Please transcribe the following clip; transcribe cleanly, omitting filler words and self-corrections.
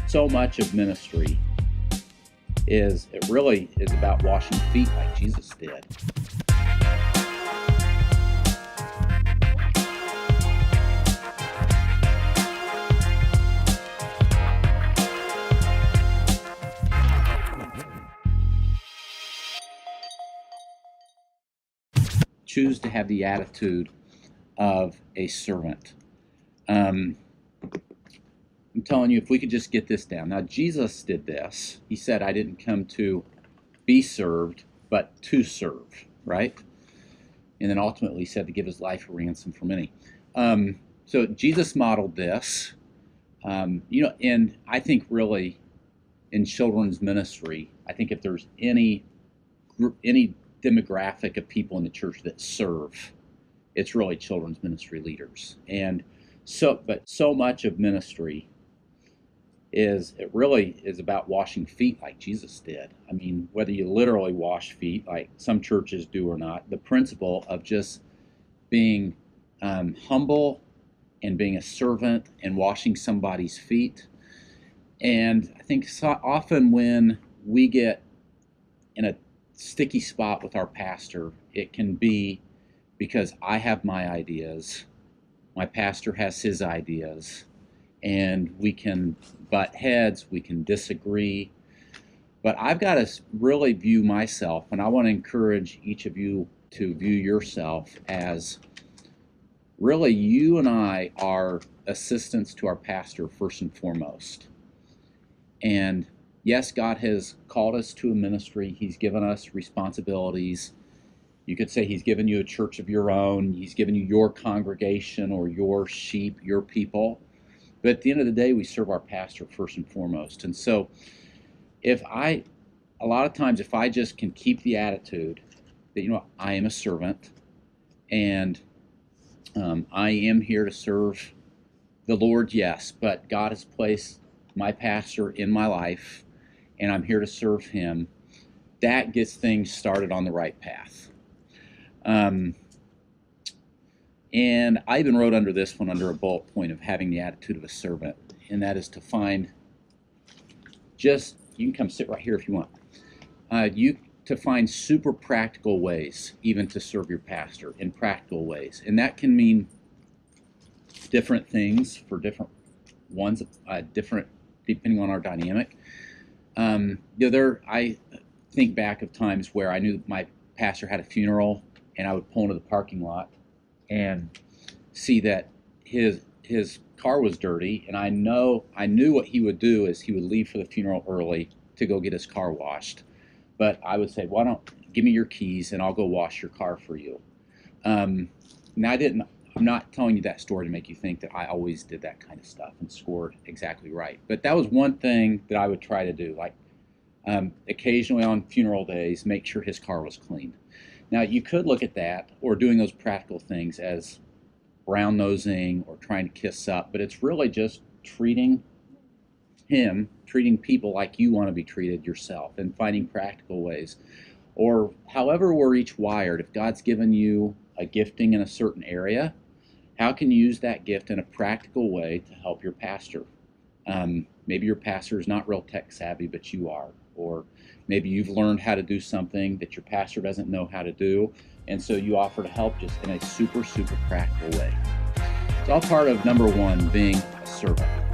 so much of ministry it really is about washing feet like Jesus did. Choose to have the attitude of a servant. I'm telling you, if we could just get this down. Now, Jesus did this. He said, I didn't come to be served, but to serve, right? And then ultimately he said to give his life a ransom for many. So Jesus modeled this. And I think really in children's ministry, I think if there's any demographic of people in the church that serve, it's really children's ministry leaders. And so much of ministry it really is about washing feet like Jesus did. I mean, whether you literally wash feet like some churches do or not, the principle of just being humble and being a servant and washing somebody's feet. And I think so often when we get in a sticky spot with our pastor, it can be because I have my ideas, my pastor has his ideas, and we can butt heads, we can disagree. But I've got to really view myself, and I want to encourage each of you to view yourself as really you and I are assistants to our pastor first and foremost. And yes, God has called us to a ministry. He's given us responsibilities. You could say he's given you a church of your own. He's given you your congregation or your sheep, your people. But at the end of the day, we serve our pastor first and foremost. And so a lot of times, if I just can keep the attitude that, I am a servant and I am here to serve the Lord, yes, but God has placed my pastor in my life and I'm here to serve him, that gets things started on the right path. And I even wrote under this one under a bullet point of having the attitude of a servant, and that is to find you can come sit right here if you want, to find super practical ways even to serve your pastor in practical ways. And that can mean different things for different ones, different depending on our dynamic. I think back of times where I knew my pastor had a funeral and I would pull into the parking lot and see that his car was dirty, and I knew what he would do is he would leave for the funeral early to go get his car washed. But I would say, why don't give me your keys and I'll go wash your car for you. I'm not telling you that story to make you think that I always did that kind of stuff and scored exactly right. But that was one thing that I would try to do, like occasionally on funeral days, make sure his car was clean. Now, you could look at that or doing those practical things as brown nosing or trying to kiss up, but it's really just treating people like you want to be treated yourself and finding practical ways. Or however we're each wired, if God's given you a gifting in a certain area, how can you use that gift in a practical way to help your pastor? Maybe your pastor is not real tech savvy, but you are. Or maybe you've learned how to do something that your pastor doesn't know how to do, and so you offer to help just in a super, super practical way. It's all part of number one, being a servant.